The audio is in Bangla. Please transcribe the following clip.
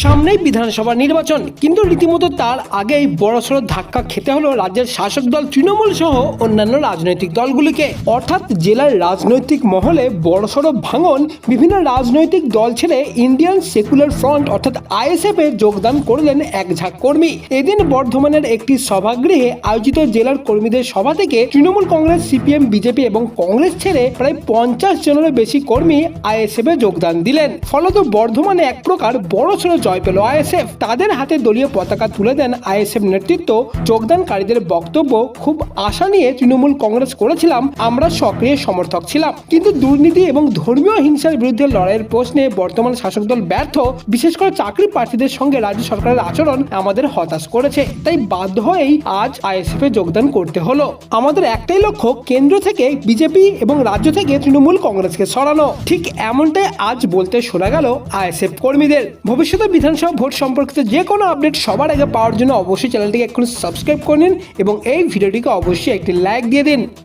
সামনেই বিধানসভা নির্বাচন, কিন্তু রীতিমতো তার আগেই বড়সড় ধাক্কা খেতে হলো রাজ্যের শাসক দল তৃণমূল সহ অন্যান্য রাজনৈতিক দলগুলিকে। অর্থাৎ জেলার রাজনৈতিক মহলে বড়সড় ভাঙন। বিভিন্ন রাজনৈতিক দল ছেড়ে ইন্ডিয়ান সেকুলার ফ্রন্ট অর্থাৎ আইএসএফ এ যোগদান করলেন এক ঝাঁক কর্মী। এদিন বর্ধমানের একটি সভাগৃহে আয়োজিত জেলার কর্মীদের সভা থেকে তৃণমূল কংগ্রেস, সিপিএম, বিজেপি এবং কংগ্রেস ছেড়ে প্রায় 50 জনেরও বেশি কর্মী আইএসএফ এ যোগদান দিলেন। ফলত বর্ধমানে এক প্রকার বড়সড় জয় পেল আইএসএফ। তাদের হাতে দলীয় পতাকা তুলে দেন আইএসএফ নেতৃত্ব। যোগদানকারীদের বক্তব্য, খুব আশা নিয়ে তৃণমূল কংগ্রেস করেছিলাম, আমরা সক্রিয় সমর্থক ছিলাম, কিন্তু দুর্নীতি এবং ধর্মীয় হিংসার বিরুদ্ধে লড়াইয়ের প্রশ্নে বর্তমান শাসক দল ব্যর্থ। বিশেষ করে চাকরি প্রার্থীদের সঙ্গে রাজ্য সরকারের আচরণ আমাদের হতাশ করেছে। তাই বাধ্য হয়েই আজ আইএসএফ এ যোগদান করতে হলো। আমাদের একটাই লক্ষ্য, কেন্দ্র থেকে বিজেপি এবং রাজ্য থেকে তৃণমূল কংগ্রেসকে সরানো। ঠিক এমনটাই আজ বলতে শোনা গেল আইএসএফ কর্মীদের। ভবিষ্যতে বিধানসভা ভোট সম্পর্কিত যে কোনো আপডেট সবার আগে পাওয়ার জন্য অবশ্যই চ্যানেলটিকে এক্ষুনি সাবস্ক্রাইব করে নিন এবং এই ভিডিওটিকে অবশ্যই একটি লাইক দিয়ে দিন।